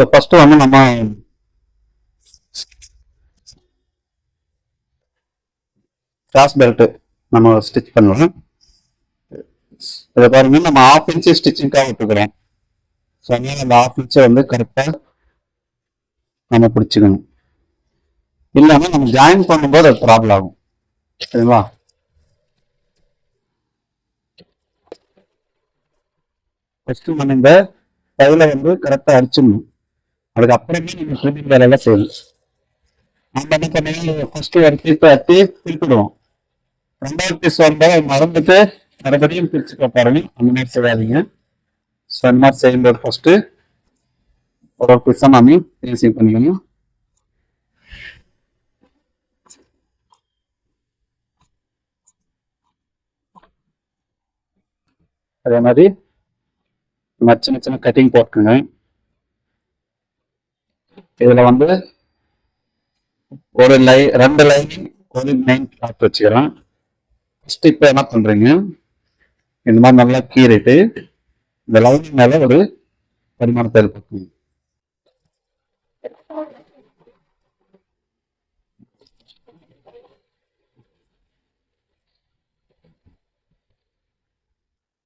So first வந்து நம்ம cross belt நம்ம ஸ்டிச் பண்ணலாம். இதை பாருங்க, நம்ம 1/2 இன்ச்சு ஸ்டிச்சிங்காக விட்டுக்கிறோம். ஸோ அதனால அந்த 1/2 இன்ச்சை வந்து கரெக்டாக நம்ம பிடிச்சிக்கணும். இல்லைன்னா நம்ம ஜாயின் பண்ணும்போது அது ப்ராப்ளம் ஆகும். சரிங்களா? ஃபர்ஸ்ட் நம்ம இந்த கையில வந்து கரெக்டாக அடிச்சிடணும். அதுக்கப்புறமே நம்ம ஸ்லிப்பிங் வேலையெல்லாம் செய்யணும். நம்ம என்ன பண்ணி ஃபர்ஸ்ட் ஒரு பீஸ் அட்டி திருப்பிடுவோம். 2வது பீஸ் வரும்போது மறந்துட்டு மறுபடியும் பிரிச்சுக்க பாருங்க. அந்த மாதிரி செய்யாதீங்க. ஸோ அந்த மாதிரி செய்யும்போது ஃபர்ஸ்ட் ஒரு பீஸை நாம ஈஸி பண்ணிக்கணும். அதே மாதிரி சின்ன சின்ன கட்டிங் போட்டுருங்க. இதுல வந்து ஒரு 2 லைனிங் ஒரு 9 பார்த்து வச்சுக்கிறேன். ஃபர்ஸ்ட் இப்போ என்ன பண்றீங்க, இந்த மாதிரி நல்லா கீறிட்டு இந்த லைனிங் மேல ஒரு பரிமாணத்தை ஏற்படுத்துங்க.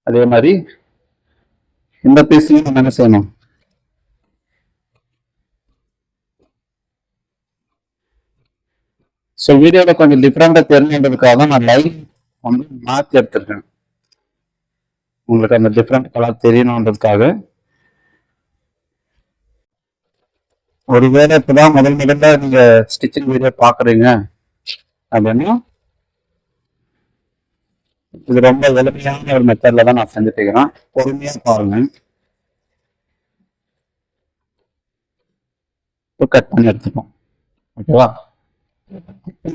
அதே மாதிரி இந்த பீஸையும் நம்ம என்ன செய்யணும், ஸோ வீடியோவில் கொஞ்சம் டிஃப்ரெண்டாக தெரிஞ்சுன்றதுக்காக தான் நான் லைன் வந்து மாற்றி எடுத்திருக்கேன். உங்களுக்கு அந்த டிஃப்ரெண்ட் கலர் தெரியணுன்றதுக்காக. ஒருவேளை இப்போதான் முதல்ல நீங்க ஸ்டிச்சிங் வீடியோ பார்க்குறீங்க அப்படின்னா இது ரொம்ப எளிமையான ஒரு மெத்தட்ல தான் நான் செஞ்சுட்டு இருக்கிறேன். பொறுமையா பாருங்க. இப்போ கட் பண்ணி எடுத்துப்போம். ஓகேவா?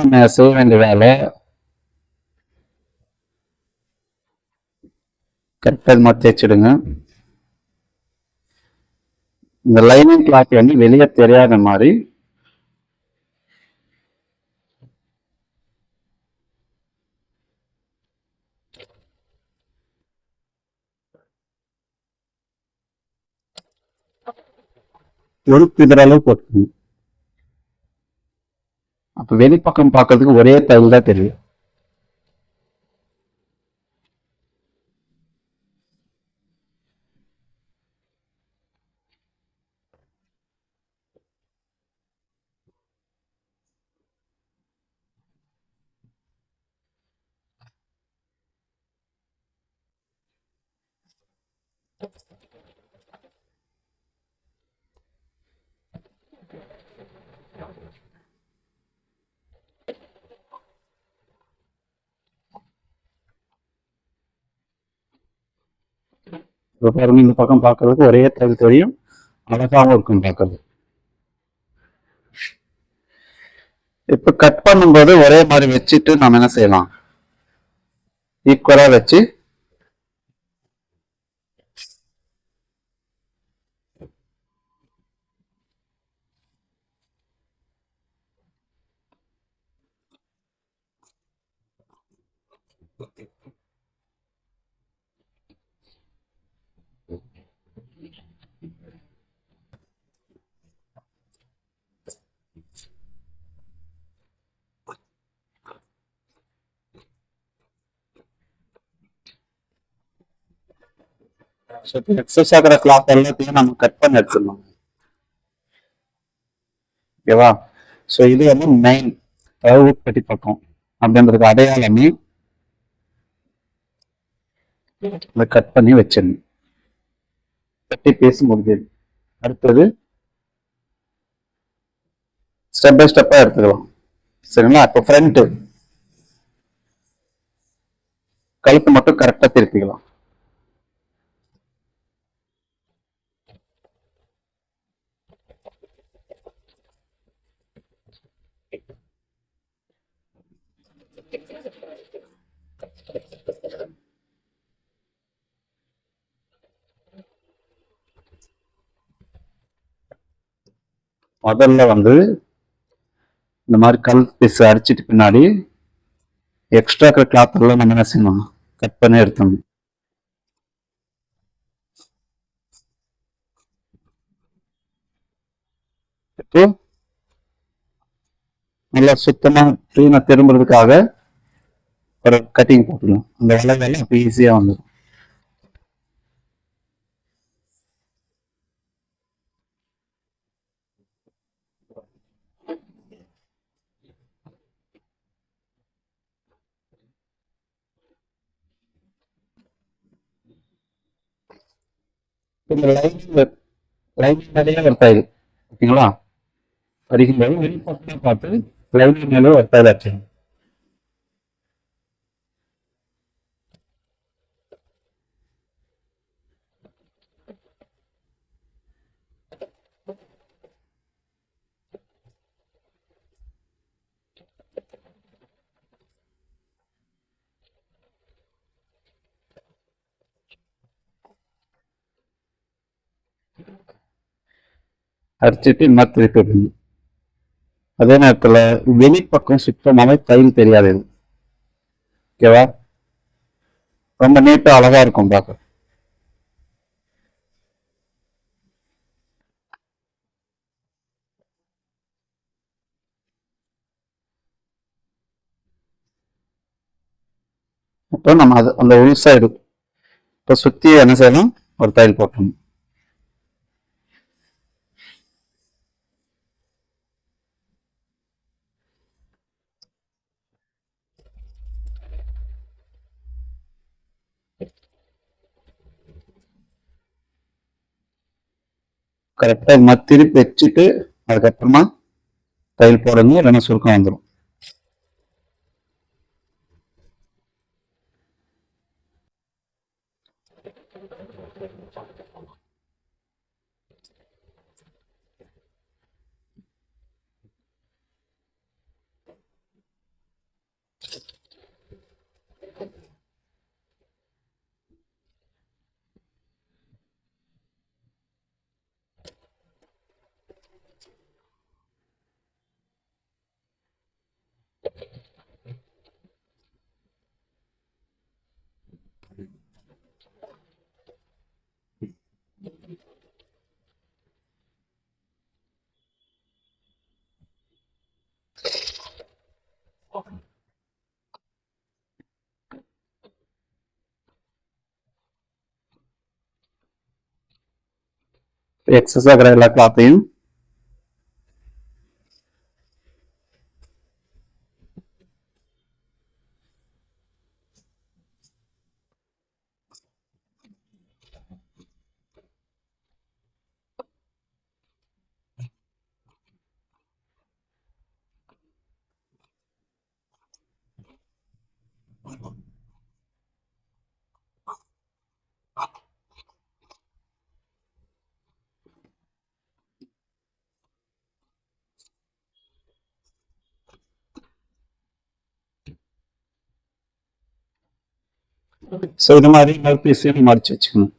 நம்ம செய்ய வேண்டிய வேலை கரெக்டாக மாதிரி தேய்ச்சிடுங்க. இந்த லைனிங் கிளாத் வந்து வெளியே தெரியாத மாதிரி ஒரு பிதற அளவு போட்டுக்கணும். அப்ப வெளிப்பக்கம் பார்க்கறதுக்கு ஒரே தையல் தான் தெரியும். இப்போ பாருங்க, இந்த பக்கம் பார்க்கறதுக்கு ஒரே தையல் தெரியும், அழகாகவும் இருக்கும் பார்க்கறது. இப்ப கட் பண்ணும்போது ஒரே மாதிரி வச்சுட்டு நம்ம என்ன செய்யலாம், ஈக்குவலா வச்சு எக்ஸஸ் ஆகிற கிளாத் எல்லாத்தையும் நம்ம கட் பண்ணி எடுத்துடணும். ஓகேவா? ஸோ இது வந்து மெயின் ஊட்பட்டி பக்கம் அப்படின்றதுக்கு அடையாளமே இதை கட் பண்ணி வச்சிடணும். கட்டி பேசி முடிஞ்சது. அடுத்தது ஸ்டெப் பை ஸ்டெப்பா எடுத்துக்கலாம். சரிங்களா? இப்போ ஃப்ரண்ட் கழுத்து மட்டும் கரெக்டா திருப்பிக்கலாம். முதல்ல வந்து இந்த மாதிரி கல் பீஸ் அடிச்சிட்டு பின்னாடி எக்ஸ்ட்ரா இருக்கிற கிளாத் எல்லாம் நம்ம என்ன செய்யணும், கட் பண்ணி எடுத்துடணும். இப்போ நல்லா சுத்தமா க்ளீனா திரும்புறதுக்காக ஒரு கட்டிங் போட்டுக்கலாம். அந்த வளைவெல்லாம் அப்போ ஈஸியா வந்துடும். இந்த லைனிங் மேலேயே ஒரு தையல், ஓகேங்களா? அடிக்கும்போது வெளிப்பக்கம் பார்த்து லைனிங் மேலே ஒரு தையல் அடிச்சிடணும். அடிச்சுட்டு இன்னும் திருப்பி விடணும். அதே நேரத்துல வெளிப்பக்கம் சுத்தமாவே தையல் தெரியாது. ஓகேவா? ரொம்ப நீட்டா அழகா இருக்கும் பார்க்க. இப்போ நம்ம அது அந்த உள் சைடு இப்போ சுத்தி என்ன செய்யணும், ஒரு தையல் போட்டணும். கரெக்டா திருப்பி வச்சுட்டு அதுக்கப்புறமா தையல் போடணும், இல்லைன்னா சுருக்கம் வந்துடும். எக்ஸஸ் ஆகிற எல்லா கிளாத்தையும் ஸோ இது மாதிரி இன்னொரு பீஸையும் மடிச்சு வச்சுக்கணும்.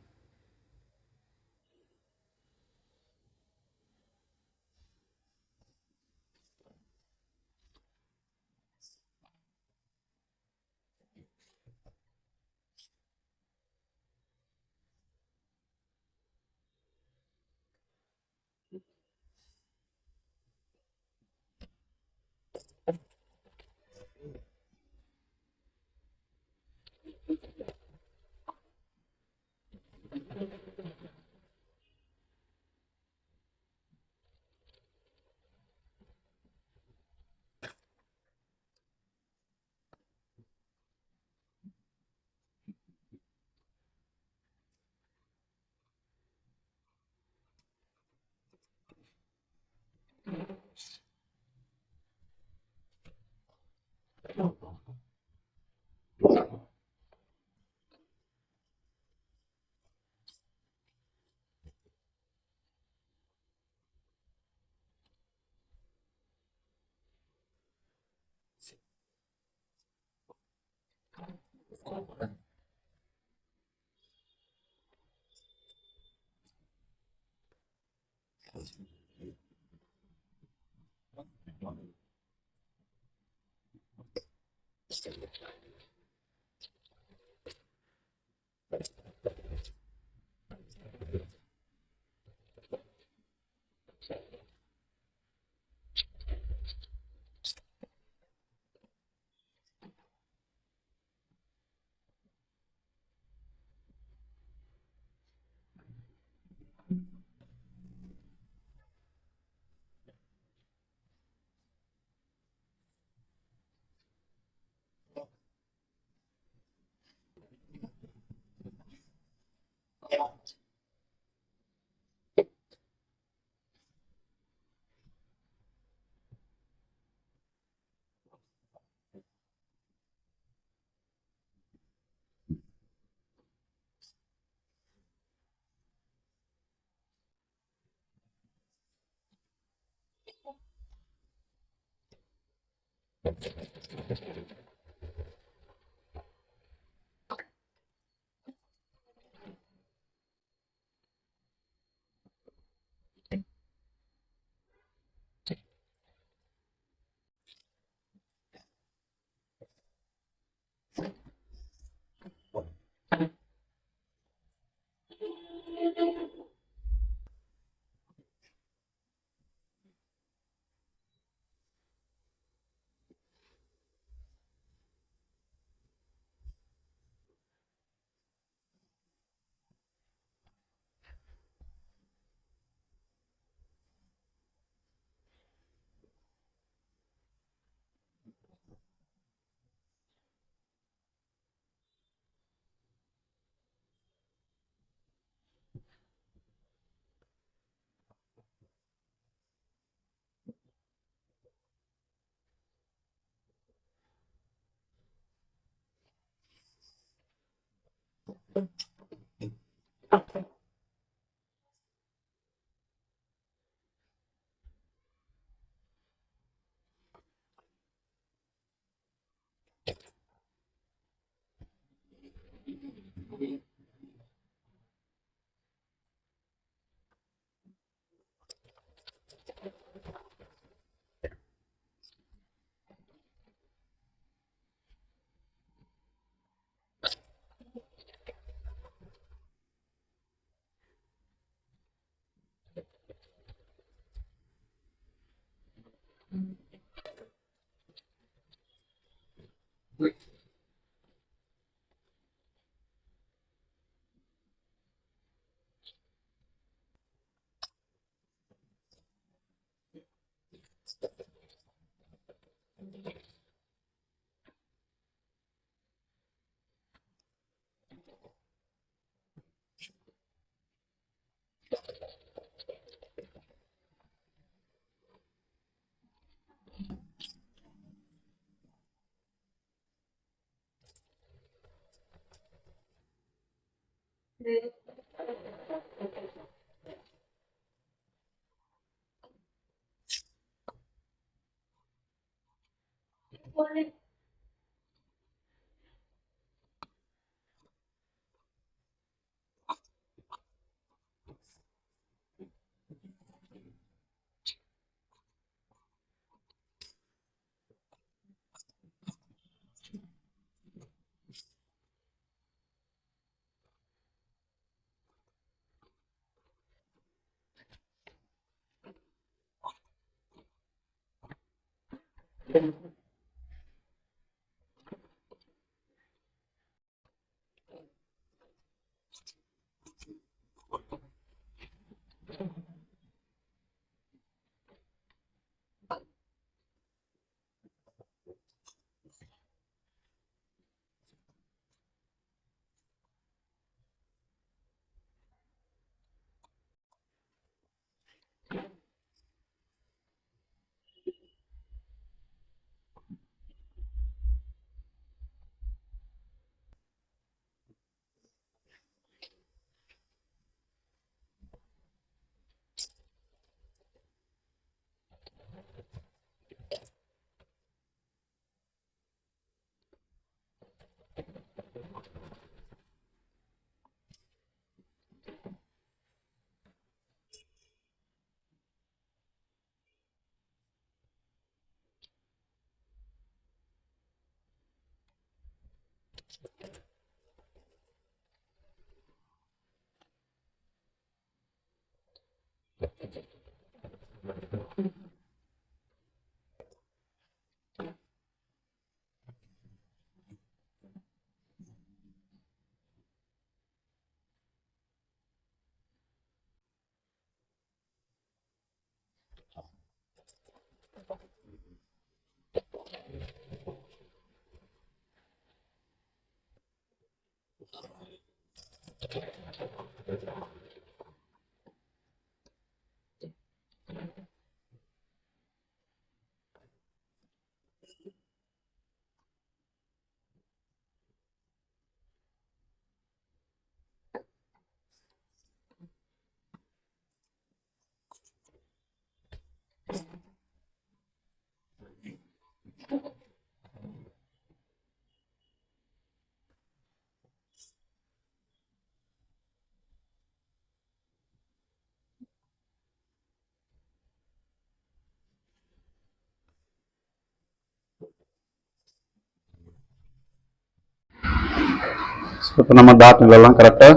இப்போ நம்ம டாட்லாம் கரெக்டாக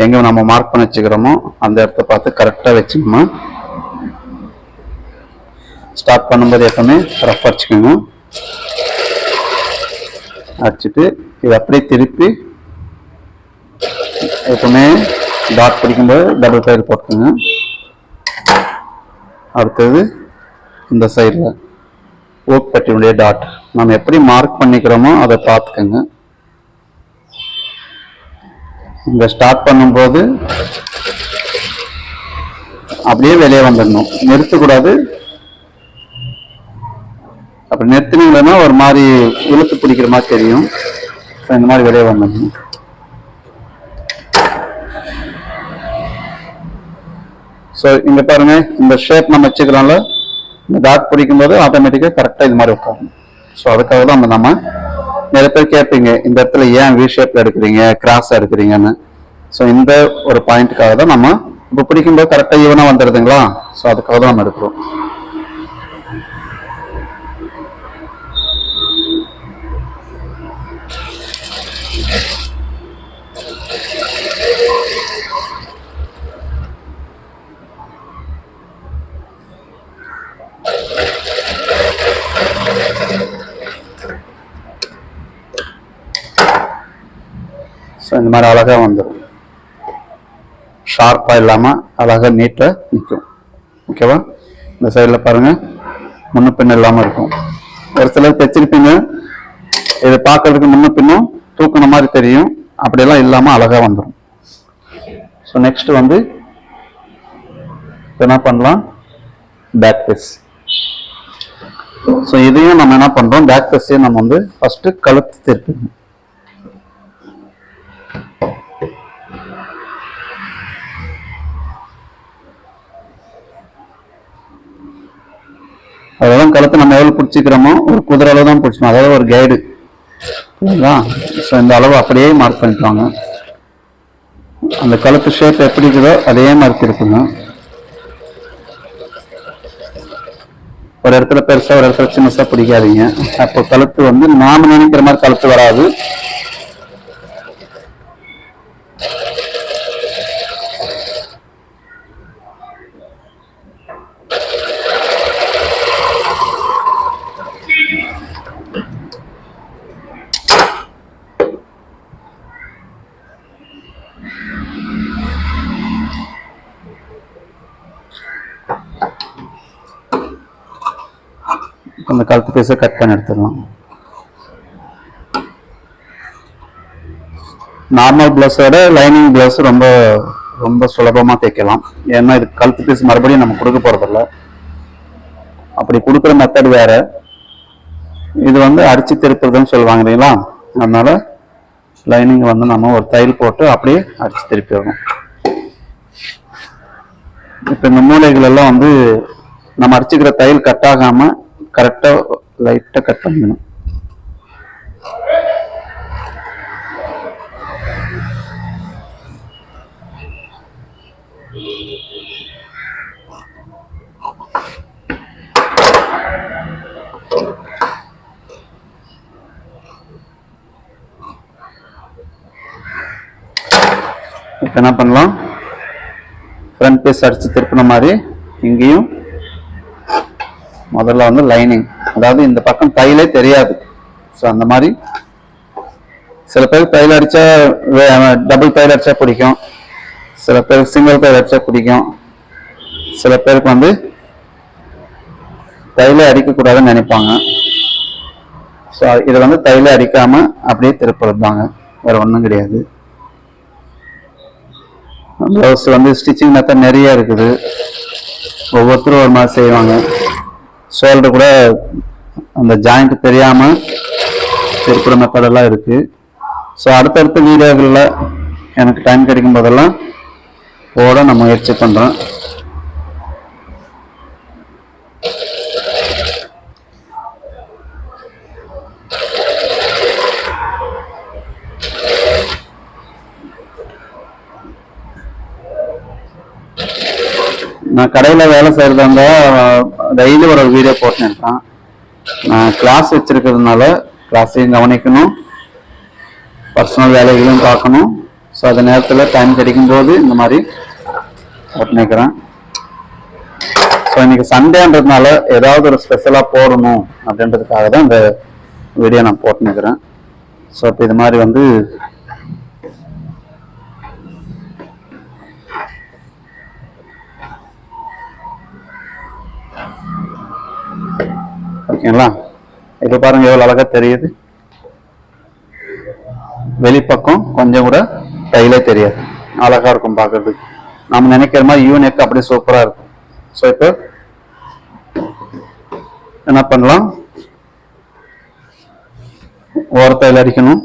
எங்கே நம்ம மார்க் பண்ணி வச்சுக்கிறோமோ அந்த இடத்த பார்த்து கரெக்டாக வச்சுக்கணும். ஸ்டார்ட் பண்ணும்போது எப்பவுமே ரஃப் அடிச்சுக்கோங்க. அடிச்சுட்டு இது அப்படியே திருப்பி எப்பவுமே டாட் பிடிக்கும்போது டபுள் சைடு போட்டுக்கோங்க. அடுத்தது இந்த சைடில் ஓக் பட்டியுடைய டாட் நம்ம எப்படி மார்க் பண்ணிக்கிறோமோ அதை பார்த்துக்கோங்க. இங்க ஸ்டார்ட் பண்ணும்போது அப்படியே வெளியே வந்துடணும், நிறுத்தக்கூடாது. அப்படி நிறுத்தினீங்கன்னா ஒரு மாதிரி இழுத்து பிடிக்கிற மாதிரி தெரியும். இந்த மாதிரி வெளியே வந்துடணும். ஸோ இங்க பாருங்க, இந்த ஷேப் நம்ம வச்சுக்கிறோம்ல, இந்த டாட் பிடிக்கும் போது ஆட்டோமேட்டிக்கா கரெக்டா இது மாதிரி உட்காரும். ஸோ அதுக்காக தான் நம்ம நிறைய பேர் கேட்பீங்க, இந்த இடத்துல ஏன் வி ஷேப்ல எடுக்கிறீங்க, கிராஸ் எடுக்கிறீங்கன்னு. ஸோ இந்த ஒரு பாயிண்ட்டுக்காக தான் நம்ம இப்போ பிடிக்கும்போது கரெக்டா ஈவனா வந்துடுதுங்களா. ஸோ அதுக்காக தான் நம்ம எடுக்கிறோம். ஸோ இந்த மாதிரி அழகா வந்துடும், ஷார்ப்பா இல்லாம அழகா நீட்டா நிற்கும். ஓகேவா? இந்த சைடில் பாருங்க, முன்ன பின்ன இல்லாம இருக்கும். ஒரு சிலர் தைச்சிருப்பீங்க, இதை பார்க்கறதுக்கு முன்ன பின்னும் தூக்கின மாதிரி தெரியும், அப்படியெல்லாம் இல்லாம அழகா வந்துடும். ஸோ நெக்ஸ்ட் வந்து என்ன பண்ணலாம், பேக் பீஸ். ஸோ இதையும் நம்ம என்ன பண்றோம், பேக் பீஸையும் நம்ம வந்து ஃபர்ஸ்ட் கழுத்து திருப்பணும். அதெல்லாம் கழுத்து நம்ம எவ்வளவு பிடிச்சிக்கிறோமோ ஒரு குதிரை அளவு தான் பிடிச்சோம், அதாவது ஒரு கைடு. ஸோ இந்த அளவு அப்படியே மார்க் பண்ணிக்குவாங்க. அந்த கழுத்து ஷேப் எப்படி இருக்குதோ அதே மாதிரி திருப்புங்க. ஒரு இடத்துல பெருசா ஒரு இடத்துல சின்னசா பிடிக்காதீங்க. அப்போ கழுத்து வந்து நாம நினைக்கிற மாதிரி கழுத்து வராது. அந்த கழுத்து பீஸை கட் பண்ணி எடுத்துடலாம். நார்மல் பிளவுஸோட லைனிங் பிளவுஸ் ரொம்ப ரொம்ப சுலபமா தைக்கலாம். ஏன்னா இது கழுத்து பீஸ் மறுபடியும் நம்ம கொடுக்க போறதில்ல. அப்படி கொடுக்குற மெத்தட் வேற, இது வந்து அடிச்சு திருப்புறதுன்னு சொல்லுவாங்க இல்லைங்களா. அதனால லைனிங் வந்து நம்ம ஒரு தையல் போட்டு அப்படியே அடிச்சு திருப்பிடணும். இப்ப இந்த மூலைகள் எல்லாம் வந்து நம்ம அடிச்சுக்கிற தையல் கட் ஆகாம கரெக்டா லைட்டா கட் பண்ணிக்கணும். இப்ப என்ன பண்ணலாம், ஃப்ரண்ட் பீஸ் அடிச்சு திருப்பின மாதிரி இங்கேயும் முதல்ல வந்து லைனிங், அதாவது இந்த பக்கம் தையலே தெரியாது. ஸோ அந்த மாதிரி சில பேர் தையல் அடிச்சா டபுள் தையல் அடிச்சா பிடிக்கும், சில பேருக்கு சிங்கிள் தையல் அடிச்சா பிடிக்கும், சில பேருக்கு வந்து தையலே அடிக்கக்கூடாதுன்னு நினைப்பாங்க. ஸோ இதை வந்து தையலே அடிக்காம அப்படியே திருப்புறது தாங்க, வேற ஒன்றும் கிடையாது. ப்ளவுஸ் வந்து ஸ்டிச்சிங் மெத்தட் நிறைய இருக்குது, ஒவ்வொருத்தரும் ஒரு மாதிரி செய்வாங்க. ஷோல்டர் கூட அந்த ஜாயிண்ட் தெரியாமல் திருப்புற மெத்தடெல்லாம் இருக்குது. ஸோ அடுத்தடுத்த வீடியோகளில் எனக்கு டைம் கிடைக்கும் போதெல்லாம் போட நான் முயற்சி பண்ணுறேன். நான் கடையில் வேலை செய்கிறதா இருந்தால் டெய்லி ஒரு வீடியோ போட்டுன்னு இருக்கேன். நான் கிளாஸ் வச்சிருக்கிறதுனால கிளாஸையும் கவனிக்கணும், பர்சனல் வேலைகளையும் பார்க்கணும். ஸோ அந்த நேரத்தில் டைம் கிடைக்கும்போது இந்த மாதிரி போட்டுக்கிறேன். ஸோ இன்னைக்கு சண்டேன்றதுனால ஏதாவது ஒரு ஸ்பெஷலாக போடணும் அப்படின்றதுக்காக தான் இந்த வீடியோ நான் போட்டுக்கிறேன். ஸோ இப்போ இது மாதிரி வந்து ஓகேங்களா. இப்போ பாருங்க எவ்வளோ அழகா தெரியுது. வெளிப்பக்கம் கொஞ்சம் கூட டைலே தெரியாது, அழகா இருக்கும் பார்க்கறதுக்கு. நம்ம நினைக்கிற மாதிரி யூனிக் அப்படியே சூப்பரா இருக்கும். ஸோ இப்போ என்ன பண்ணலாம், ஓரத்தையில் அடிக்கணும்.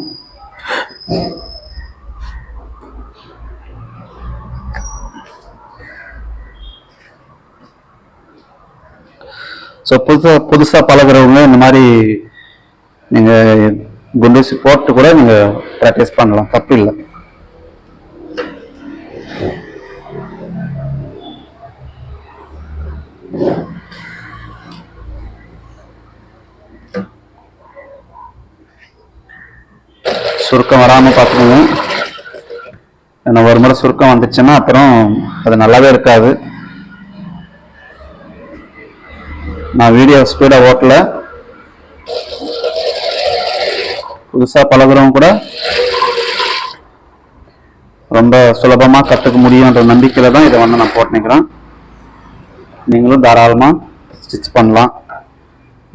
ஸோ புதுசா பழகிறவங்க இந்த மாதிரி நீங்க குண்டூசி போட்டு கூட நீங்க ப்ராக்டிஸ் பண்ணலாம், தப்பு இல்லை. சுருக்கம் வராம பார்த்துக்கோங்க. ஏன்னா ஒரு முறை சுருக்கம் வந்துச்சுன்னா அப்புறம் அது நல்லாவே இருக்காது. நான் வீடியோ ஸ்பீடா ஓட்டல, புதுசா பழகுறவங்க கூட ரொம்ப சுலபமா கத்துக்க முடியும்ன்ற நம்பிக்கையில தான் இதை வந்து நான் போட்டுக்கிறேன். நீங்களும் தாராளமா ஸ்டிச் பண்ணலாம்.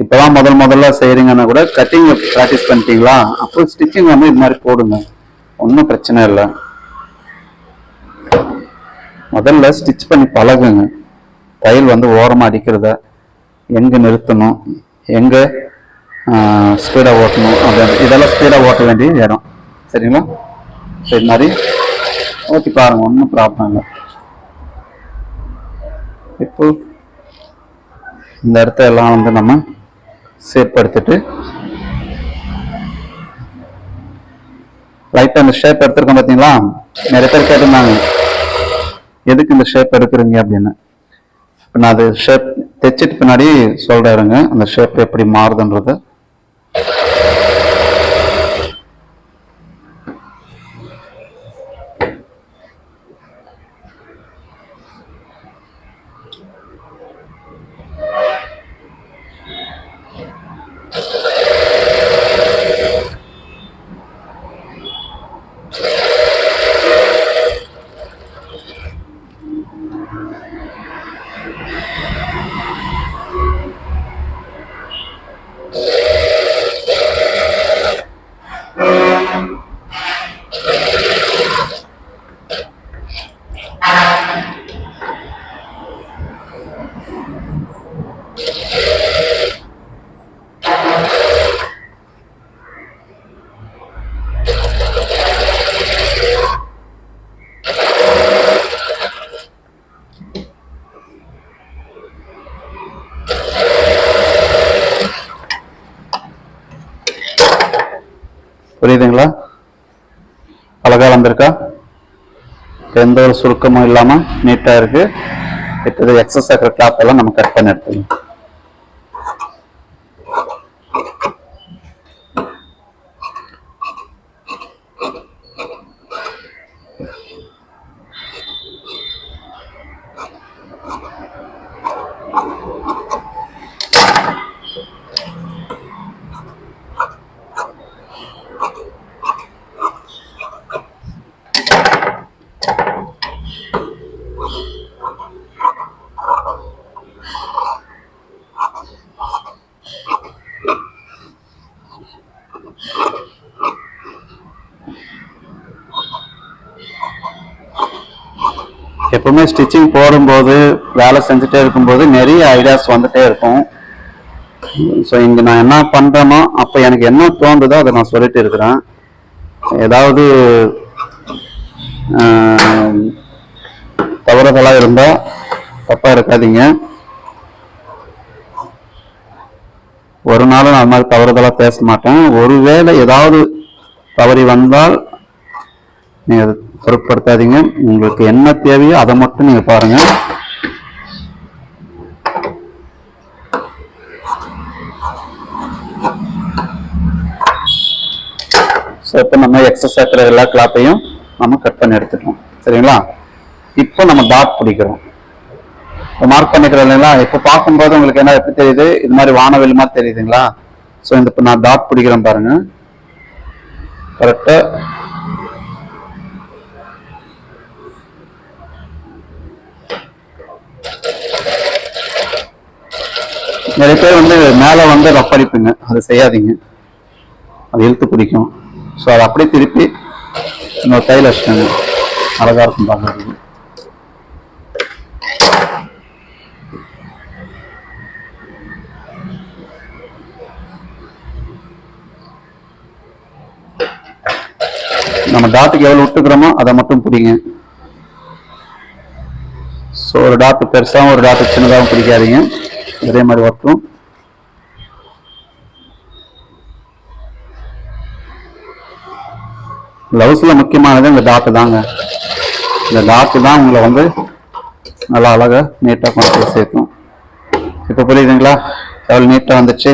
இப்பதான் முதல்ல செய்யறீங்கன்னா கூட கட்டிங் ப்ராக்டிஸ் பண்ணிட்டீங்களா, அப்போ ஸ்டிச்சிங் வந்து இது மாதிரி போடுங்க, ஒன்றும் பிரச்சனை இல்லை. முதல்ல ஸ்டிச் பண்ணி பழகுங்க. தையல் வந்து ஓரமா அடிக்கிறத, எங்க நிறுத்தணும், எங்க ஸ்பீடா ஓட்டணும், இதெல்லாம் ஸ்பீடா ஓட்ட வேண்டிய இடம். சரிங்களா. இது மாதிரி ஓட்டி பாருங்க, ஒன்றும் ப்ராப்ளம் இல்லை. இப்போ இந்த இடத்த எல்லாம் வந்து நம்ம சேப்படுத்திட்டு லைட்டா இந்த ஷேப் எடுத்திருக்கோம் பார்த்தீங்களா. நிறைய பேர் கேட்டிருந்தாங்க எதுக்கு இந்த ஷேப் எடுக்கிறீங்க அப்படின்னு. இப்போ நான் அது ஷேப் தைச்சிட்டு பின்னாடி சொல்றேங்க அந்த ஷேப் எப்படி மாறுதுன்றது. புரியுதுங்களா, அழகா வந்திருக்கா, எந்த ஒரு சுருக்கமும் இல்லாம நீட்டா இருக்கு. இப்போ எக்ஸஸ் ஆகிற கிளாத் எல்லாம் நம்ம கட் பண்ணி எடுத்துக்கலாம். எப்பவுமே ஸ்டிச்சிங் போடும்போது வேலை செஞ்சுட்டே இருக்கும்போது நிறைய ஐடியாஸ் வந்துட்டே இருக்கும். ஸோ இங்கே நான் என்ன பண்ணுறேனோ அப்போ எனக்கு என்ன தோன்றுதோ அதை நான் சொல்லிட்டு இருக்கிறேன். ஏதாவது தவறுதலாக இருந்தால் தப்பாக இருக்காதீங்க. ஒரு நாளும் நான் அது மாதிரி தவறுதலாக பேச மாட்டேன். ஒருவேளை ஏதாவது தவறி வந்தால் நீங்கள் அதை பொருட்படுத்தாதீங்க. உங்களுக்கு என்ன தேவையோ அதை மட்டும் நீங்கள் பாருங்கள். ஸோ இப்போ நம்ம எக்ஸஸ் ஆக்கிற எல்லா கிளாத்தையும் நம்ம கட் பண்ணி எடுத்துட்டோம். சரிங்களா? இப்போ நம்ம டாட் பிடிக்கிறோம். மார்க் பண்ணிக்கிறோம் இல்லைங்களா? இப்போ பார்க்கும்போது உங்களுக்கு என்ன எப்படி தெரியுது? இது மாதிரி வானவில் மாதிரி தெரியுதுங்களா? ஸோ இந்த இப்போ நான் டாட் பிடிக்கிறேன் பாருங்க. கரெக்டா நிறைய பேர் வந்து மேலே வந்து ரஃப் அடிப்புங்க, அது செய்யாதீங்க, அது இழுத்து பிடிக்கும். ஸோ அதை அப்படியே திருப்பி இன்னொரு கையில் வச்சுக்கோங்க, அழகா இருக்கும் பார்க்கறதுக்கு. நம்ம டாட்டுக்கு எவ்வளவு விட்டுக்கிறோமோ அதை மட்டும் பிடிங்க. ஸோ ஒரு டாட்டு பெருசாகவும் ஒரு டாட்டு சின்னதாகவும் பிடிக்காதீங்க, ஒரே மாதிரி வரட்டும். பிளவுஸ்ல முக்கியமானது இந்த டாட்டு தாங்க. இந்த டாட்டு தான் உங்களை வந்து நல்லா அழகா நீட்டாக கொண்டு போய் சேர்க்கும். இப்போ புரியுதுங்களா எவ்வளவு நீட்டாக வந்துச்சு?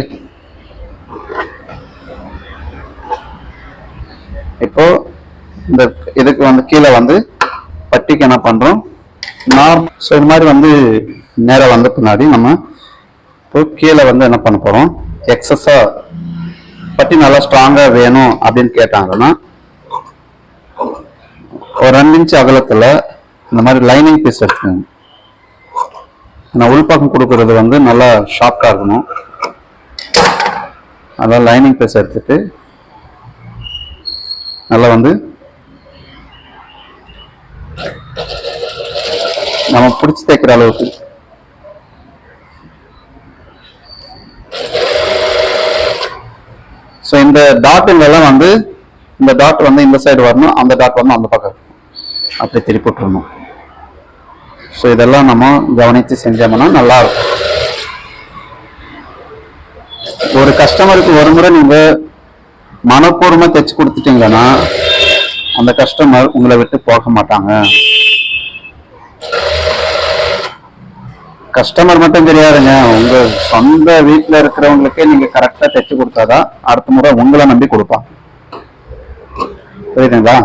இப்போ இந்த இதுக்கு வந்து கீழே வந்து பட்டிக்கு என்ன பண்றோம், நார்மல். ஸோ இது மாதிரி வந்து நேரம் வந்த பின்னாடி நம்ம இப்போ கீழே வந்து என்ன பண்ண போறோம், எக்ஸஸா பட்டி நல்லா ஸ்ட்ராங்கா வேணும் அப்படின்னு கேட்டாங்கன்னா ஒரு 2 இன்ச் அகலத்துல இந்த மாதிரி லைனிங் பீஸ் எடுத்துக்கோங்க. நான் உள்பக்கம் கொடுக்கறது வந்து நல்லா ஷார்ப்பா இருக்கணும். அதான் லைனிங் பீஸ் எடுத்துட்டு நல்லா வந்து நம்ம பிடிச்சி தைக்கிற அளவுக்கு ஸோ இந்த டாட்டுங்கெல்லாம் வந்து இந்த டாட் வந்து இந்த சைடு வரணும், அந்த டாட் வந்து அந்த பக்கம் அப்படி திருப்பி விட்டுறணும். ஸோ இதெல்லாம் நம்ம கவனித்து செஞ்சோம்னா நல்லா இருக்கும். ஒரு கஸ்டமருக்கு ஒரு முறை நீங்க மனப்பூர்வமா தைச்சு கொடுத்துட்டீங்கன்னா அந்த கஸ்டமர் உங்களை விட்டு போக மாட்டாங்க. கஸ்டமர் மட்டும் தெரியாதுங்க, உங்க சொந்த வீட்டுல இருக்கிறவங்களுக்கே நீங்க கரெக்டா தைச்சு கொடுத்தாதான் அடுத்த முறை உங்களை நம்பி கொடுப்பாங்க. புரியுதுங்களா?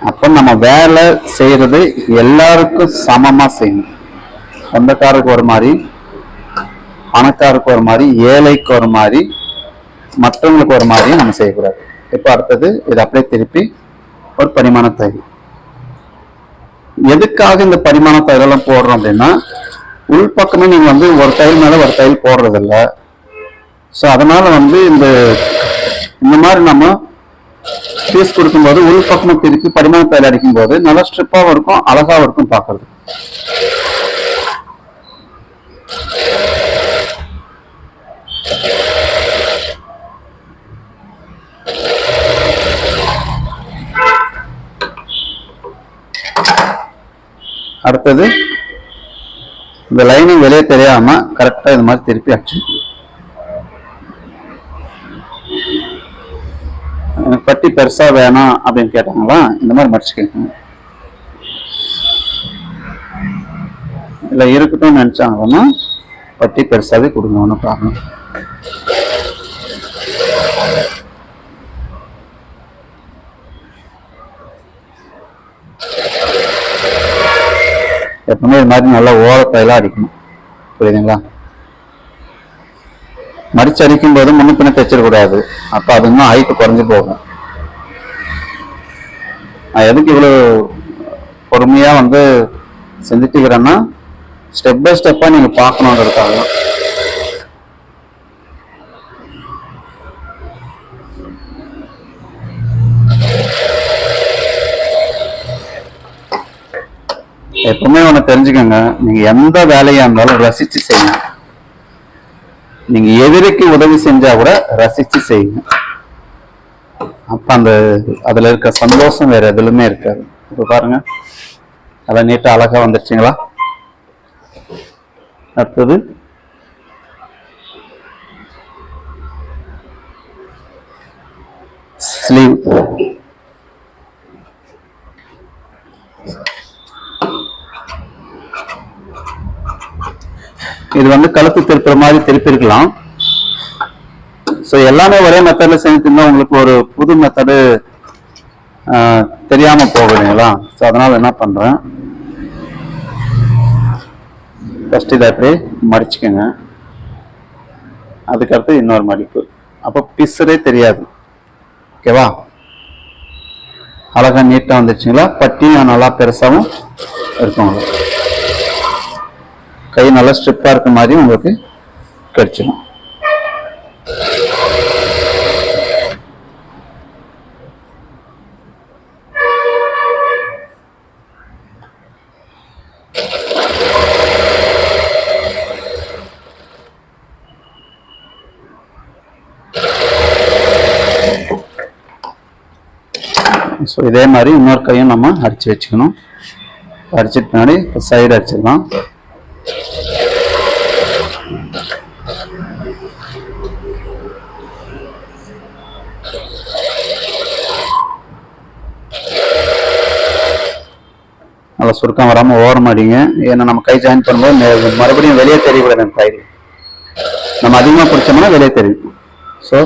அப்ப நம்ம வேலை செய்யறது எல்லாருக்கும் சமமா செய்யணும். சொந்தக்காரருக்கு ஒரு மாதிரி, பணக்காருக்கு ஒரு மாதிரி, ஏழைக்கு ஒரு மாதிரி, மற்றவங்களுக்கு ஒரு மாதிரியும் நம்ம செய்யக்கூடாது. இப்ப அடுத்தது இது அப்படியே திருப்பி ஒரு பரிமாண தையல். எதுக்காக இந்த பரிமாண தையலெல்லாம் போடுறோம் அப்படின்னா, உள்பக்கமே நீங்க வந்து ஒரு தையல் மேல ஒரு தையல் போடுறது இல்லை. ஸோ அதனால வந்து இந்த மாதிரி நம்ம பீஸ் கொடுக்கும்போது உள்பக்கமும் திருப்பி பரிமாண தையல் அடிக்கும் போது நல்லா ஸ்ட்ரிப்பாகவும் இருக்கும், அழகாவும் இருக்கும் பார்க்கறது. அடுத்தது இந்த லைனிங் வெளியே தெரியாம கரெக்டா இது மாதிரி திருப்பி அடிச்சு, எனக்கு பட்டி பெருசா வேணாம் அப்படின்னு கேட்டாங்களா இந்த மாதிரி மடிச்சுக்கணும். இல்ல இருக்கட்டும் நினைச்சாங்கன்னா பட்டி பெருசாவே கொடுங்க, ஒன்றும் ப்ராப்ளம். எப்பவுமே இது மாதிரி நல்லா ஓரத்தையெல்லாம் அடிக்கணும். புரியுதுங்களா? மடிச்சு அடிக்கும் போது முன்ன பின்ன தைச்சிடக்கூடாது, அப்ப அது இன்னும் ஹைட்டு குறைஞ்சு போகும். நான் எதுக்கு இவ்வளவு பொறுமையா வந்து செஞ்சுட்டுக்கிறேன்னா ஸ்டெப் பை ஸ்டெப்பா நீங்க பார்க்கணுன்றதுக்காக. எப்பவுமே ஒண்ணு தெரிஞ்சுக்கோங்க, நீங்க எந்த வேலையா இருந்தாலும் ரசிச்சு செய்யுங்க. நீங்க எதிரிக்கு உதவி செஞ்சா கூட ரசிச்சு செய்யுங்க. அப்ப அதுல இருக்க சந்தோஷம் வேற எதுலுமே இருக்காது. இப்ப பாருங்க, அதான் நீட்டா அழகா வந்துருச்சுங்களா. அடுத்தது ஸ்லீவ். இது கழுத்து திருப்புற மாதிரி திருப்பிருக்கலாம். ஸோ எல்லாமே ஒரே மெத்தட்ல செஞ்சுருந்தா உங்களுக்கு ஒரு புது மெத்தடு தெரியாம போகுதுங்களா. ஸோ அதனால என்ன பண்றேன், ஃபர்ஸ்ட் இதை அப்படியே மடிச்சுக்கோங்க. அதுக்கடுத்து இன்னொரு மடிப்பு. அப்போ பிசுறே தெரியாது. ஓகேவா, அழகா நீட்டா வந்துருச்சுங்களா. பட்டியும் நல்லா பெருசாகவும் இருக்கும். கை நல்லா ஸ்ட்ரிப்பா இருக்க மாதிரி உங்களுக்கு கிடைச்சிடும். ஸோ இதே மாதிரி இன்னொரு கையும் நம்ம அடிச்சு வச்சுக்கணும். அடிச்சிட்டு பின்னாடி சைடு அடிச்சிடலாம். நல்லா சுருக்கம் வராமல் ஓரம் அடிங்க. ஏன்னா நம்ம கை ஜாயின் பண்ணும்போது மறுபடியும் வெளியே தெரியக்கூடாது. நம்ம கை நம்ம அதிகமாக பிடிச்சோம்னா வெளியே தெரியும். ஸோ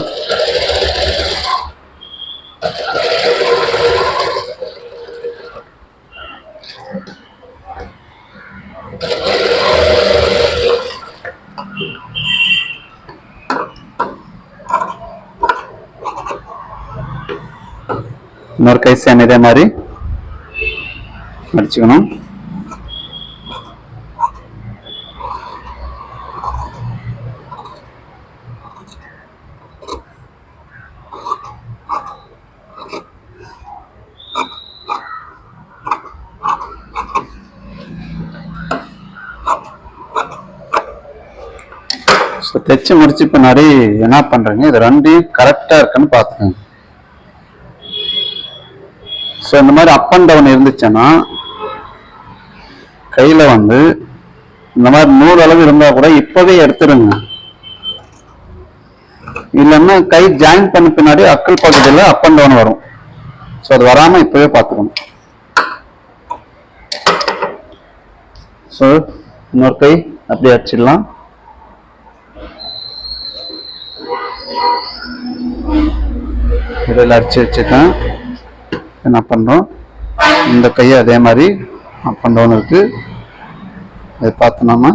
இன்னொரு கை சேம் இதே மாதிரி அடிச்சுக்கணும். தைச்சு முடிச்சு பின்னாடி என்ன பண்றீங்க, இது ரெண்டையும் கரெக்டா இருக்குன்னு பாத்துக்கோங்க. ஸோ இந்த மாதிரி அப் அண்ட் டவுன் இருந்துச்சுன்னா கையில இந்த மாதிரி நூறு அளவு இருந்தா கூட இப்பவே எடுத்துருங்க. இல்லைன்னா கை ஜாயின் பண்ண பின்னாடி அக்கல் பகுதியில் அப் அண்ட் டவுன் வரும். ஸோ அது வராம இப்பவே பார்த்துக்கணும். ஸோ இன்னொரு கை அப்படியே அடிச்சிடலாம். இதில் அடிச்சு வச்சுட்டேன். என்ன பண்றோம், இந்த கையை அதே மாதிரி அப் அண்ட் டவுன் இருக்கு. அதை பார்த்தோம்னா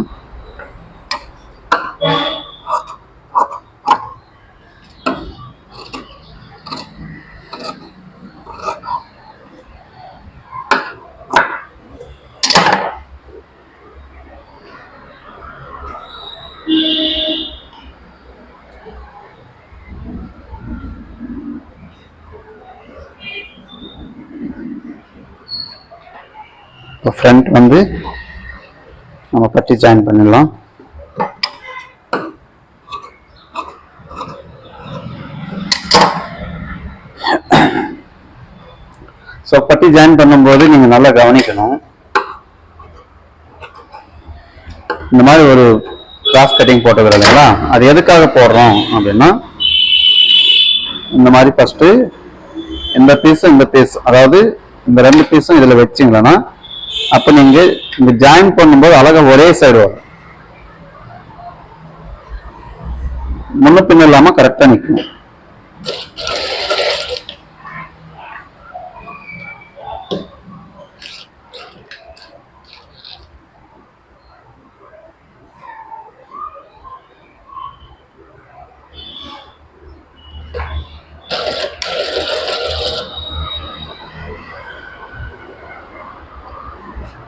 ஃப்ரண்ட் நம்ம பட்டி ஜாயின் பண்ணிடலாம். ஸோ பட்டி ஜாயின் பண்ணும்போது நீங்க நல்லா கவனிக்கணும். இந்த மாதிரி ஒரு கிராஸ் கட்டிங் போட்டுக்கிறோம் இல்லைங்களா, அது எதுக்காக போடுறோம் அப்படின்னா, இந்த மாதிரி ஃபர்ஸ்ட் இந்த பீஸ் அதாவது இந்த ரெண்டு பீஸும் இதுல வச்சிங்களா, அப்ப நீங்க இந்த ஜாயின் பண்ணும்போது அழகா ஒரே சைடு வரும். முன்ன பின்ன இல்லாம கரெக்டா நிற்கும்.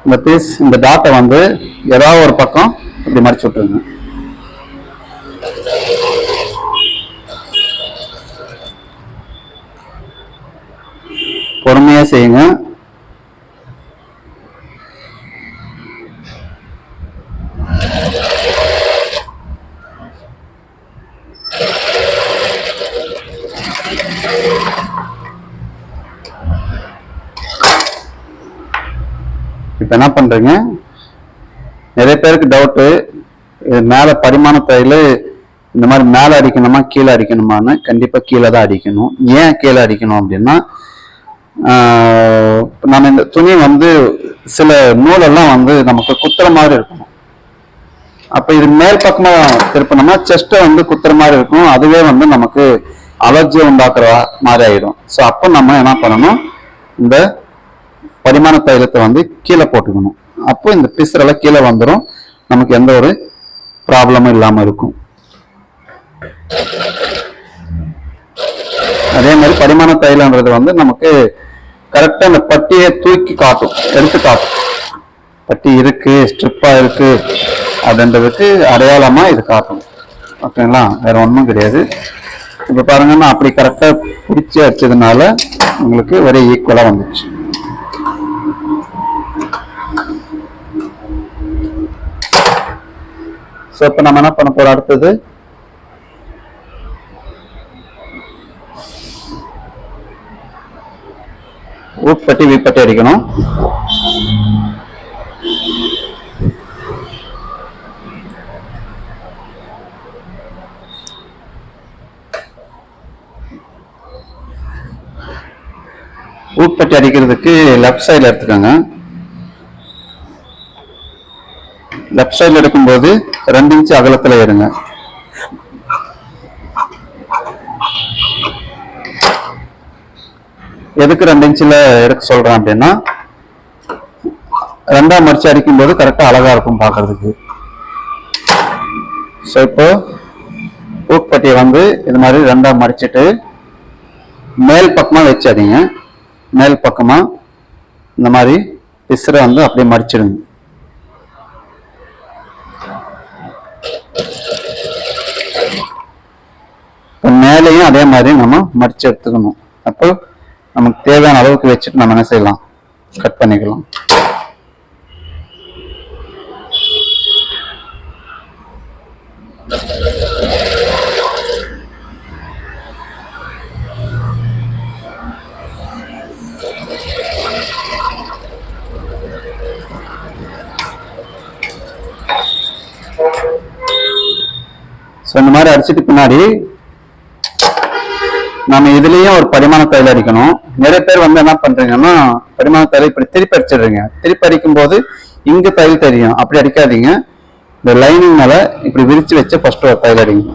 இந்த பீஸ் இந்த டாட்டை ஏதாவது ஒரு பக்கம் இப்படி மடிச்சு விட்டுருங்க. பொறுமையா செய்யுங்க. இப்போ என்ன பண்றீங்க, நிறைய பேருக்கு டவுட்டு, இது மேல பரிமாண தையல் இந்த மாதிரி மேல அடிக்கணுமா கீழே அடிக்கணுமான்னு. கண்டிப்பா கீழே தான் அடிக்கணும். ஏன் கீழே அடிக்கணும் அப்படின்னா, நம்ம இந்த துணி வந்து சில நூலெல்லாம் வந்து நமக்கு குத்துற மாதிரி இருக்கும். அப்ப இது மேல் பக்கமா திருப்பினோம்னா செஸ்ட்டை வந்து குத்துற மாதிரி இருக்கும். அதுவே வந்து நமக்கு அலர்ஜியை உண்டாக்குற மாதிரி ஆயிடும். ஸோ அப்போ நம்ம என்ன பண்ணணும், இந்த பரிமாண தைலத்தை வந்து கீழே போட்டுக்கணும். அப்போ இந்த பிசுறெல்லாம் கீழே வந்துடும், நமக்கு எந்த ஒரு ப்ராப்ளமும் இல்லாம இருக்கும். அதே மாதிரி பரிமாண தைலன்றது வந்து நமக்கு கரெக்டா அந்த பட்டியை தூக்கி காட்டும், எடுத்து காட்டும். பட்டி இருக்கு, ஸ்ட்ரிப்பா இருக்கு அப்படின்றதுக்கு அடையாளமா இது காட்டும். ஓகேங்களா, வேற ஒன்றும் கிடையாது. இப்ப பாருங்கன்னா அப்படி கரெக்டா பிடிச்சி வச்சதுனால உங்களுக்கு ஒரே ஈக்குவலா வந்துச்சு. ஸோ இப்போ நம்ம என்ன பண்ண போறோம், அடுத்தது ஊப்பட்டி வீப்பட்டி அடிக்கணும். ஊப்பட்டி அடிக்கிறதுக்கு லெஃப்ட் சைடில் எடுத்துக்கோங்க. லெஃப்ட் சைடில் எடுக்கும்போது 2 இன்ச்சு அகலத்தில் எடுங்க. எதுக்கு 2 இன்ச்சில் எடுக்க சொல்றேன் அப்படின்னா, 2ஆம் மடிச்சு அடிக்கும்போது கரெக்டா அழகா இருக்கும் பார்க்கறதுக்கு. ஸோ இப்போ ஊப்பட்டியை வந்து இது மாதிரி 2ஆம் மடிச்சுட்டு மேல் பக்கமா வச்சு அடிங்க. மேல் பக்கமா இந்த மாதிரி பிசுரை வந்து அப்படியே மடிச்சிடுங்க. மேலையும் அதே மாதிரி நம்ம மடிச்சு எடுத்துக்கணும். அப்போ நமக்கு தேவையான அளவுக்கு வச்சுட்டு நம்ம என்ன செய்யலாம், கட் பண்ணிக்கலாம். இந்த மாதிரி அடிச்சுட்டு பின்னாடி நம்ம இதுலயும் ஒரு பரிமாண தையல் அடிக்கணும். நிறைய பேர் வந்து என்ன பண்றீங்கன்னா, பரிமாண தையல் இப்படி திருப்பி அடிச்சிடுறீங்க. திருப்பி அடிக்கும் போது இங்க தையல் தெரியும், அப்படி அடிக்காதீங்க. இந்த லைனிங் மேல இப்படி விரிச்சு வச்சு ஃபர்ஸ்ட் ஒரு தையல் அடிங்க.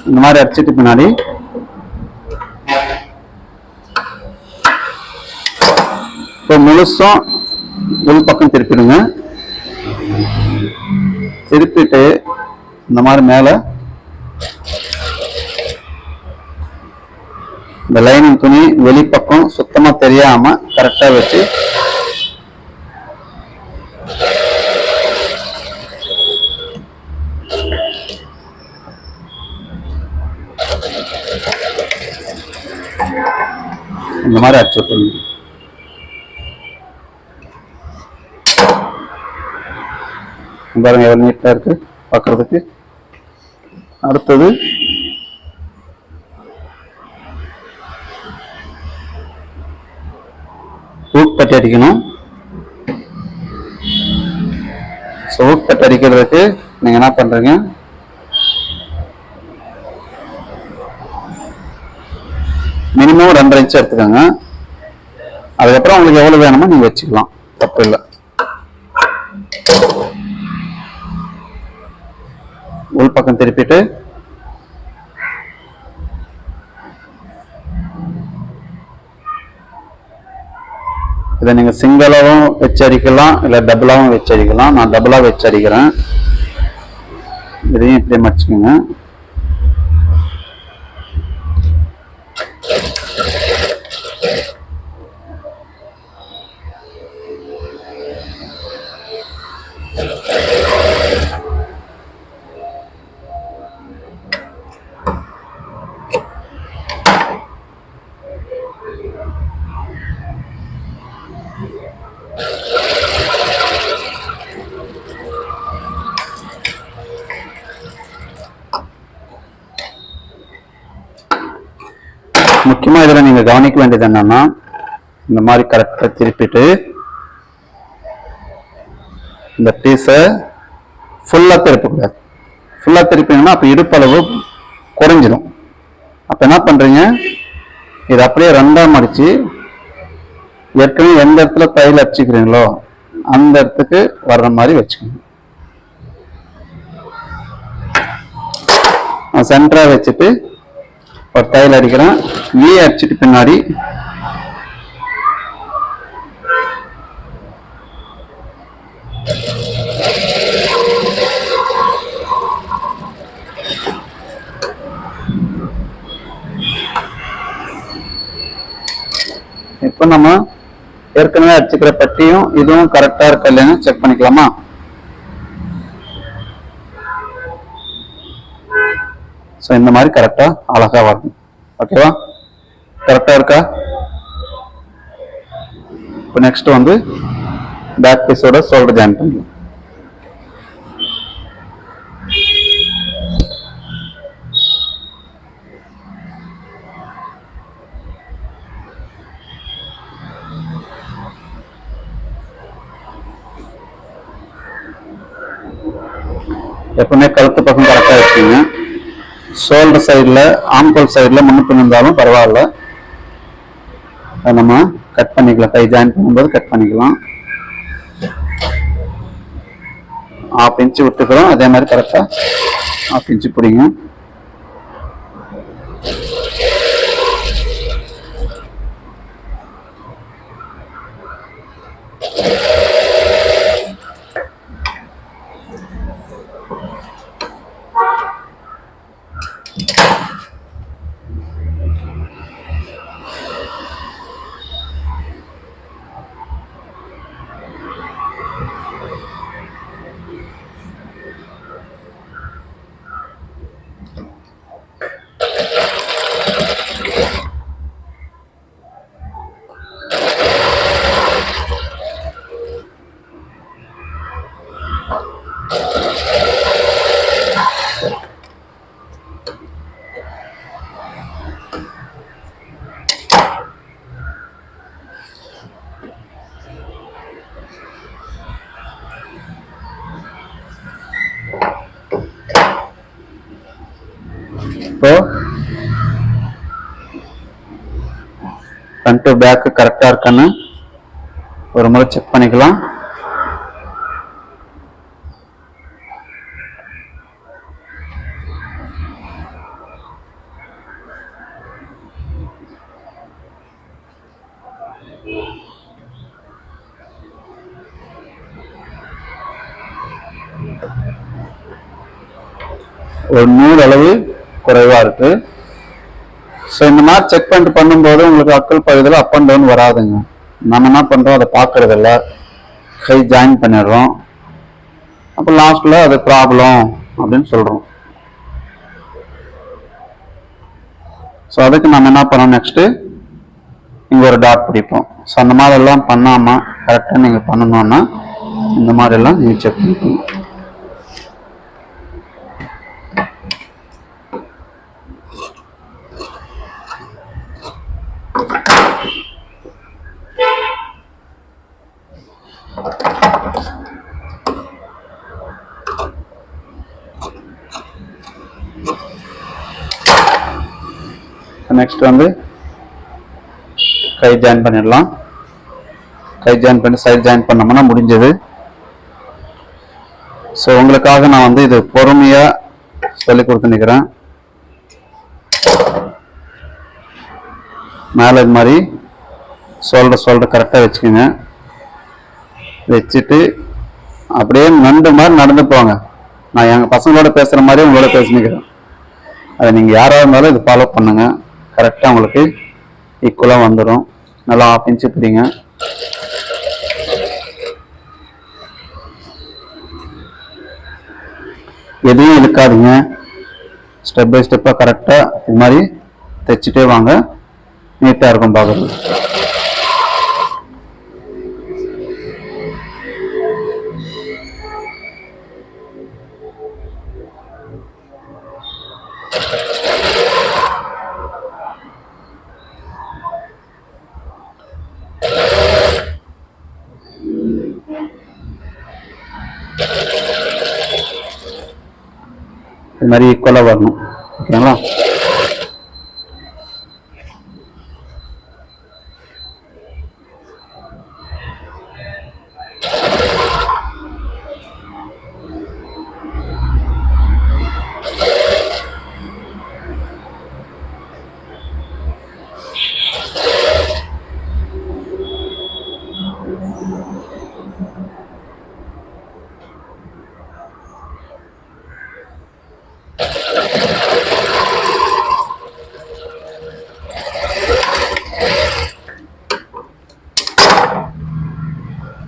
இந்த மாதிரி அடிச்சுட்டு பின்னாடி இப்போ முழுசும் உள் பக்கம் திருப்பிடுங்க. திருப்பிட்டு இந்த மாதிரி மேல இந்த லைனிங் துணி வெளிப்பக்கம் சுத்தமா தெரியாம கரெக்டா வச்சு இந்த மாதிரி அடிச்சு விட்டுருங்க. பாருங்க எவ்வளவு நீட்டா இருக்கு பார்க்கறதுக்கு. அடுத்தது ஊப்பட்டி அடிக்கணும். ஊப்பட்டி அடிக்கிறதுக்கு நீங்க என்ன பண்றீங்க, மினிமம் 2.5 இன்ச் எடுத்துக்கோங்க. அதுக்கப்புறம் உங்களுக்கு எவ்வளவு வேணுமோ நீங்க வச்சுக்கலாம், தப்பு இல்லை. உள் பக்கம் திருப்பிட்டு இதை நீங்க சிங்கிளாவும் வச்சு அடிக்கலாம், இல்ல டபுளாவும் வச்சு அடிக்கலாம். நான் டபுளா வச்சு அடிக்கிறேன். இதையும் இப்படியே மடிச்சுக்கோங்க. முக்கியமா இதுல நீங்க கவனிக்க வேண்டியது என்னன்னா, இந்த மாதிரி கரெக்டா திருப்பிட்டு இந்த பீஸை ஃபுல்லா திருப்பக்கூடாது. ஃபுல்லா திருப்பிங்கன்னா அப்ப இடுப்பளவு குறைஞ்சிடும். அப்ப என்ன பண்றீங்க, இது அப்படியே ரெண்டா மடிச்சு ஏற்கனவே எந்த இடத்துல தையல் அடிச்சுக்கிறீங்களோ அந்த இடத்துக்கு வர்ற மாதிரி வச்சுக்கணும். நான் சென்டரா வச்சுட்டு ஒரு தையல் அடிக்கிறேன். வி அடிச்சுட்டு பின்னாடி இப்ப நம்ம ஏற்கனவே அடிச்சுக்கிற பட்டியும் இதுவும் கரெக்டா இருக்கா இல்லைன்னு செக் பண்ணிக்கலாமா? ஸோ இந்த மாதிரி கரெக்டா அழகா வரணும். ஓகேவா? கரெக்டா இருக்கா? இப்போ நெக்ஸ்ட் வந்து பேக் பீஸோட ஷோல்டர் ஜாயின் பண்ணலாம். எப்பவுமே கழுத்து பக்கம் கரெக்டா வச்சுக்கோங்க. ஷோல்டர் சைடில் ஆம்கோல் சைடில் முன்னுக்கு இருந்தாலும் பரவாயில்ல, அதை நம்ம கட் பண்ணிக்கலாம். கை ஜாயின் பண்ணும்போது கட் பண்ணிக்கலாம். 1/2 இன்ச்சு விட்டுக்கிறோம். அதே மாதிரி கரெக்டா 1/2 இன்ச்சு பிடிங்க. இப்போ ஃப்ரண்ட் டு பேக் கரெக்டா இருக்கான்னு ஒரு முறை செக் பண்ணிக்கலாம். ஒரு 100 அளவு குறைவா இருக்கு. ஸோ இந்த மாதிரி செக் பண்ணிட்டு பண்ணும்போது உங்களுக்கு அக்கல் பகுதியில் அப் அண்ட் டவுன் வராதுங்க. நம்ம என்ன பண்றோம், அதை பார்க்கறது இல்லை, கை ஜாயின் பண்ணிடுறோம். அப்போ லாஸ்ட்ல அது ப்ராப்ளம் அப்படின்னு சொல்றோம். ஸோ அதுக்கு நம்ம என்ன பண்ணோம், நெக்ஸ்ட் இங்க ஒரு டாட் பிடிப்போம். ஸோ அந்த மாதிரி எல்லாம் பண்ணாம கரெக்டாக நீங்க பண்ணணும்னா இந்த மாதிரி எல்லாம் நீங்க செக் பண்ணிக்கணும். நெக்ஸ்ட் வந்து கை ஜாயின் பண்ணிடலாம். கை ஜாயின் பண்ணி சைட் ஜாயின் பண்ணோம்னா முடிஞ்சது. ஸோ உங்களுக்காக நான் வந்து இது பொறுமையா சொல்லி கொடுத்து நிற்கிறேன். மேலே இது மாதிரி ஷோல்டர் கரெக்டாக வச்சுக்கோங்க. வச்சுட்டு அப்படியே நண்டு மாதிரி நடந்து போங்க. நான் எங்கள் பசங்களோட பேசுகிற மாதிரி உங்களோட பேசினிக்கிறேன். அதை நீங்கள் யாராக இருந்தாலும் இது ஃபாலோ பண்ணுங்க. கரெக்டாக உங்களுக்கு ஈக்குவலாக வந்துடும். நல்லா 1/2 இன்ச்சு பிடிங்க. எதையும் இழுக்காதீங்க. ஸ்டெப் பை ஸ்டெப்பாக கரெக்டாக இது மாதிரி தைச்சிட்டே வாங்க. நீட்டாக இருக்கும் பார்க்குறது. இது மாதிரி ஈக்குவலா வரணும். ஓகேங்களா?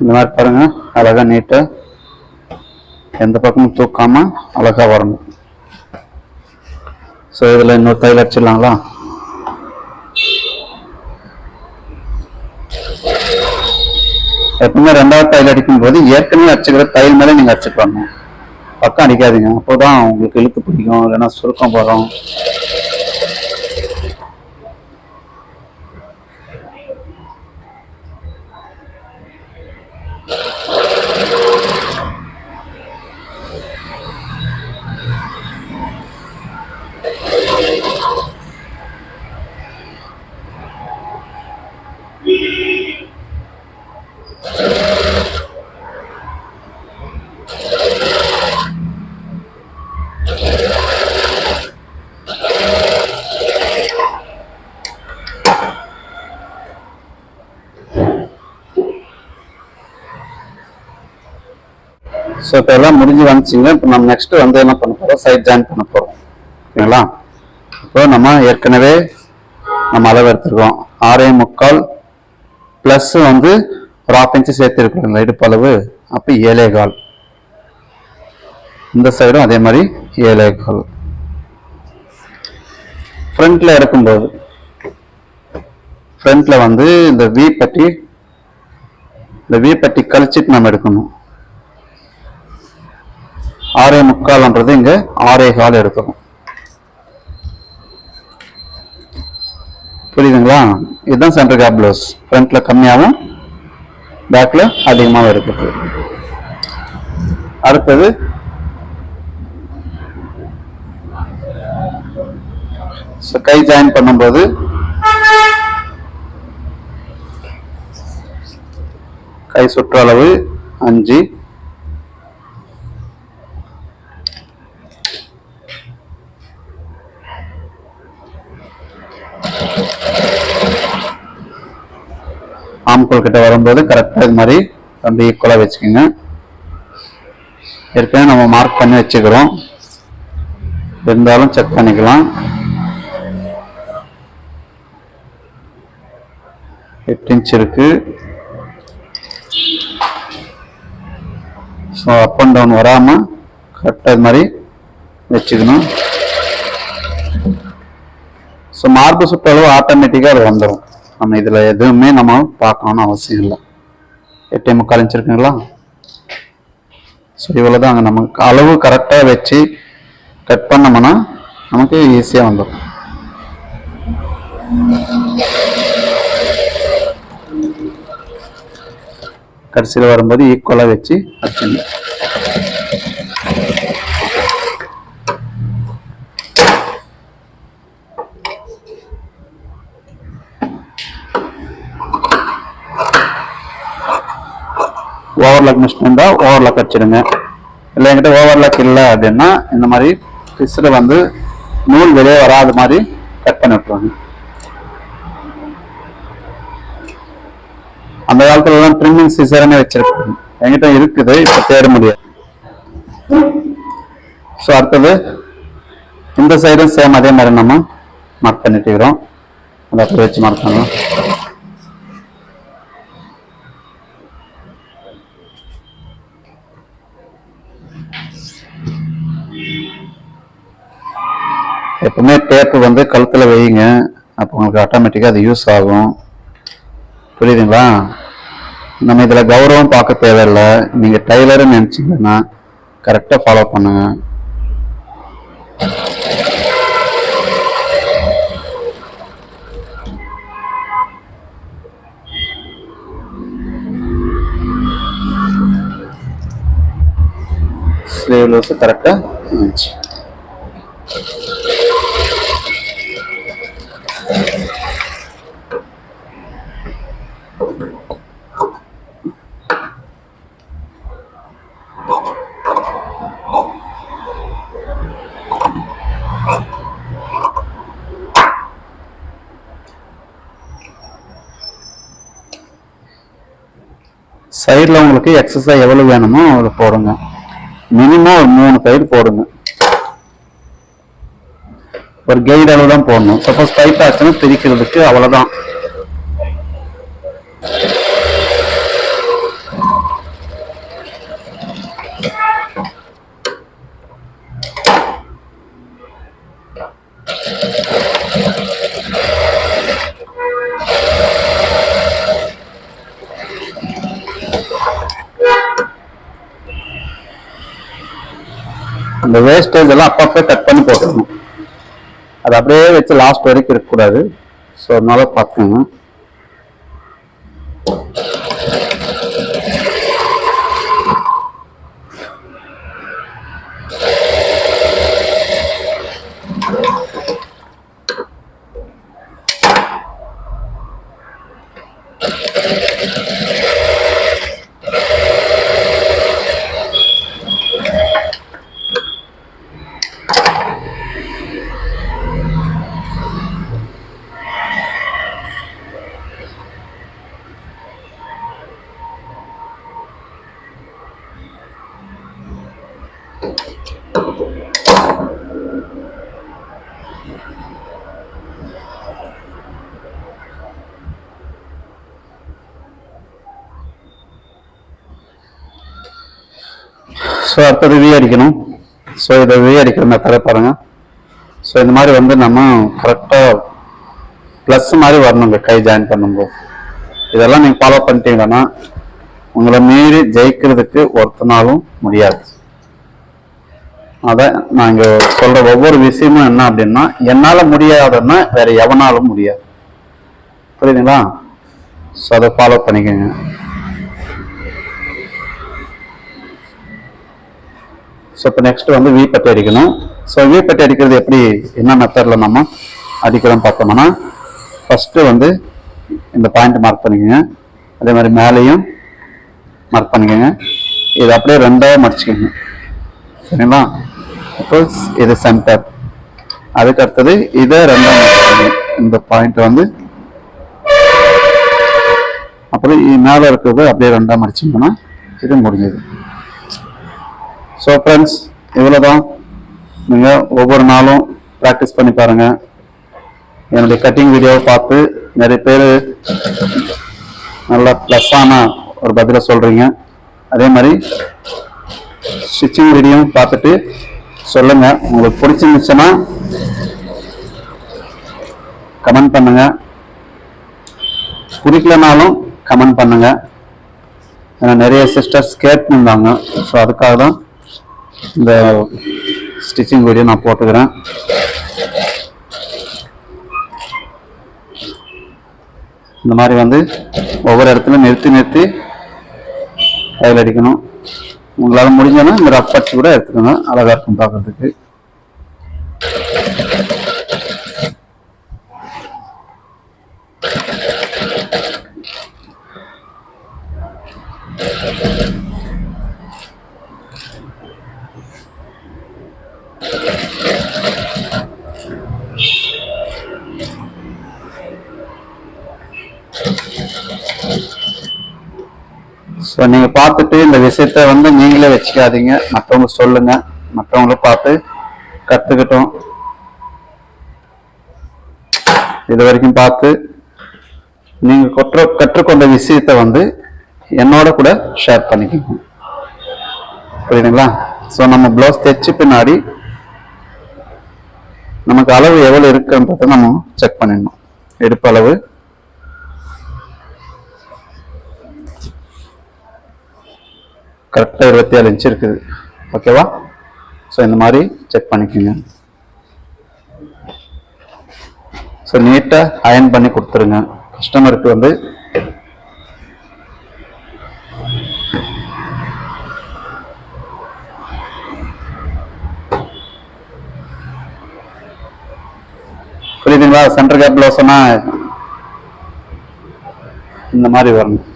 இந்த மாதிரி பாருங்க, அழகா நீட்டா எந்த பக்கமும் தூக்காம அழகா வரணும். ஸோ இதுல இன்னொரு தையல் அடிச்சிடலாங்களா? எப்பவுமே ரெண்டாவது தையல் அடிக்கும் போது ஏற்கனவே அடிச்சுக்கிற தையல் மேலே நீங்க அடிச்சுக்கணும், பக்கம் அடிக்காதீங்க. அப்போதான் உங்களுக்கு இழுத்து பிடிக்கும், இல்லைன்னா சுருக்கம் வரும். ஸோ இப்போ எல்லாம் முடிஞ்சு வந்துச்சிங்க. இப்போ நம்ம நெக்ஸ்ட் வந்து என்ன பண்ண போகிறோம், சைட் ஜாயின் பண்ண போகிறோம். ஓகேங்களா? இப்போ நம்ம ஏற்கனவே நம்ம அளவு எடுத்துருக்கோம் 6.25 ப்ளஸ் வந்து ஒரு 1/2 இன்ச்சு சேர்த்துருக்கோம் இடுப்பு அளவு. அப்போ 7.25. இந்த சைடும் அதே மாதிரி 7.25. ஃப்ரண்ட்ல இருக்கும்போது ஃப்ரண்ட்ல வந்து இந்த வி பட்டி கழிச்சிட்டு நம்ம எடுக்கணும். 6.25 இங்க 6.25 எடுக்கணும். புரியுதுங்களா? இதுதான் சென்டர் கேப் ப்ளவுஸ். ஃப்ரண்ட்ல கம்மியாகவும் பேக்ல அதிகமாகவும் இருக்குது. அடுத்தது கை ஜாயின் பண்ணும்போது கை சுற்றளவு 5, ஆம்கோல் கிட்ட வரும்போது கரெக்டா இது மாதிரி ரெண்டு ஈக்குவலா வச்சுக்கோங்க. ஏற்கனவே நம்ம மார்க் பண்ணி வச்சுக்கிறோம், இருந்தாலும் செக் பண்ணிக்கலாம். 8 இன்ச் இருக்கு. ஸோ அப் அண்ட் டவுன் வராம கரெக்டாக இது மாதிரி வச்சுக்கணும். ஸோ மார்பு சுற்றளவு ஆட்டோமேட்டிக்காக அது வந்துடும். நம்ம இதில் எதுவுமே நம்ம பார்க்கணும்னு அவசியம் இல்லை. 8.25 இன்ச் இருக்குங்களா? ஸோ இவ்வளோதான். அங்கே நமக்கு அளவு கரெக்டாக வச்சு கட் பண்ணோம்னா நமக்கு ஈஸியாக வந்துடும். கடைசியில் வரும்போது ஈக்குவலாக வச்சு அடிச்சுங்க. ஓவர்லாக் மிஷின் இருந்தால் ஓவர்லாக் அடிச்சிடுங்க. இல்லை என்கிட்ட ஓவர்லாக் இல்லை அப்படின்னா இந்த மாதிரி பிஸ்ஸில் வந்து நூல் வெளியே வராத மாதிரி கட் பண்ணி விட்டுருவாங்க. அந்த காலத்துல தான் ட்ரிம்மிங் சிசர்னே வச்சிருக்காங்க. என்கிட்ட இருக்குது, இப்போ தேட முடியாது. ஸோ அடுத்தது இந்த சைடும் சேம் அதே மாதிரி நம்ம மார்க் பண்ணிட்டு இருக்கிறோம். அதை அப்படி வச்சு மார்க் பண்ணலாம். எப்பவுமே டேப்பு வந்து கழுத்துல வையுங்க, அப்போ உங்களுக்கு ஆட்டோமேட்டிக்காக அது யூஸ் ஆகும். புரியுதுங்களா? நம்ம இதில் கௌரவம் பார்க்க தேவையில்லை. நீங்கள் டைலர்னு நினச்சிங்கன்னா கரெக்டாக ஃபாலோ பண்ணுங்க. ஸ்லீவ் லூஸ் கரெக்டாக இருந்துச்சு. சைடில் உங்களுக்கு எக்ஸஸா எவ்வளவு வேணுமோ அதை போடுங்க. மினிமம் ஒரு 3 சைடு போடுங்க. ஒரு கைடு அளவு தான் போடணும். சப்போஸ் டைட் ஆச்சுன்னா பிரிக்கிறதுக்கு அவ்வளவுதான். அந்த வேஸ்டேஜ் எல்லாம் அப்பப்போ கட் பண்ணி போட்டுக்கணும். அது அப்படியே வச்சு லாஸ்ட் வரைக்கும் இருக்கக்கூடாது. ஸோ அதனால பார்த்துங்க. ஸோ அடுத்தது வி அடிக்கணும். ஸோ இதை வி அடிக்கிற மெத்தடை பாருங்க. ஸோ இந்த மாதிரி வந்து நம்ம கரெக்டாக ப்ளஸ் மாதிரி வரணுங்க கை ஜாயின் பண்ணும்போது. இதெல்லாம் நீங்கள் ஃபாலோ பண்ணிட்டீங்கன்னா உங்களை மீறி ஜெயிக்கிறதுக்கு ஒருத்தனாலும் முடியாது. அதான் நான் இங்கே சொல்ற ஒவ்வொரு விஷயமும் என்ன அப்படின்னா, என்னால் முடியாதுன்னா வேற எவனாலும் முடியாது. புரியுதுங்களா? ஸோ அதை ஃபாலோ பண்ணிக்கோங்க. ஸோ இப்போ நெக்ஸ்ட் வந்து வி பட்டி அடிக்கணும். ஸோ வி பட்டி அடிக்கிறது எப்படி, என்ன மெத்தடில் நம்ம அடிக்கிறோம் பார்த்தோம்னா, ஃபஸ்ட்டு வந்து இந்த பாயிண்ட் மார்க் பண்ணிக்கோங்க. அதே மாதிரி மேலேயும் மார்க் பண்ணிக்கோங்க. இது அப்படியே ரெண்டாக மடிச்சுக்கோங்க. சரிங்களா? இப்போ இது சென்டர். அதுக்கு அடுத்தது இதை ரெண்டாக மடிச்சுக்கோங்க. இந்த பாயிண்ட் வந்து அப்புறம் மேலே இருக்கிறது அப்படியே ரெண்டாக மடிச்சிங்கன்னா இது முடிஞ்சது. ஸோ ஃப்ரெண்ட்ஸ், இவ்வளோதான். நீங்கள் ஒவ்வொரு நாளும் ப்ராக்டிஸ் பண்ணி பாருங்கள். என்னுடைய கட்டிங் வீடியோவை பார்த்து நிறைய பேர் நல்லா ப்ளஸ்ஸான ஒரு பதிலை சொல்கிறீங்க. அதே மாதிரி ஸ்டிச்சிங் வீடியோவும் பார்த்துட்டு சொல்லுங்கள். உங்களுக்கு பிடிச்சிருந்துச்சுன்னா கமெண்ட் பண்ணுங்கள். பிடிக்கலனாலும் கமெண்ட் பண்ணுங்கள். ஏன்னா நிறைய சிஸ்டர்ஸ் கேட்டுருந்தாங்க. ஸோ அதுக்காக தான் இந்த ஸ்டிச்சிங் வீடியோ நான் போட்டுக்கிறேன். இந்த மாதிரி வந்து ஒவ்வொரு இடத்துல நிறுத்தி கையில் அடிக்கணும். உங்களால் முடிஞ்சோன்னா இந்த ரஃப் அடிச்சு கூட எடுத்துக்கோங்க, அழகா இருக்கும் பார்க்கறதுக்கு. ஸோ நீங்கள் பார்த்துட்டு இந்த விஷயத்த வந்து நீங்களே வச்சுக்காதீங்க, மற்றவங்க சொல்லுங்க, மற்றவங்கள பார்த்து கற்றுக்கிட்டோம். இது வரைக்கும் பார்த்து நீங்கள் கற்றுக்கொண்ட விஷயத்த வந்து என்னோட கூட ஷேர் பண்ணிக்கோங்க. புரியுதுங்களா? ஸோ நம்ம ப்ளவுஸ் தைச்சு பின்னாடி நமக்கு அளவு எவ்வளோ இருக்குன்றதை நம்ம செக் பண்ணிடணும். இடுப்பு அளவு கரெக்டாக 27 இன்ச்சு இருக்குது. ஓகேவா? ஸோ இந்த மாதிரி செக் பண்ணிக்கோங்க. ஸோ நீட்டாக அயன் பண்ணி கொடுத்துருங்க. கஸ்டமருக்கு வந்து புரியுதுங்களா? சென்டர் கேப் ப்ளவுஸ்னா இந்த மாதிரி வரணும்.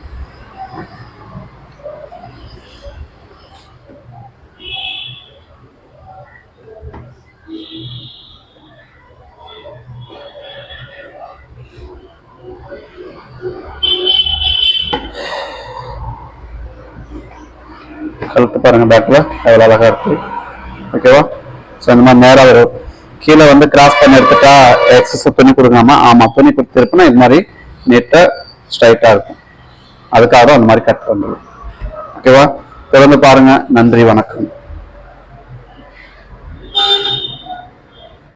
கழுத்து பாருங்க பேக்ல எவ்வளவு அழகா இருக்கு. ஓகேவா? ஸோ இந்த மாதிரி நேராக வரும். கீழே வந்து கிராஸ் பண்ணி எடுத்துட்டா எக்ஸஸ் துணி கொடுக்காம, ஆமா துணி கொடுத்துருப்புனா இது மாதிரி நீட்டா ஸ்ட்ரைட்டா இருக்கும். அதுக்காக அந்த மாதிரி கட் பண்ணுறது. ஓகேவா? தொடர்ந்து பாருங்க. நன்றி, வணக்கம்.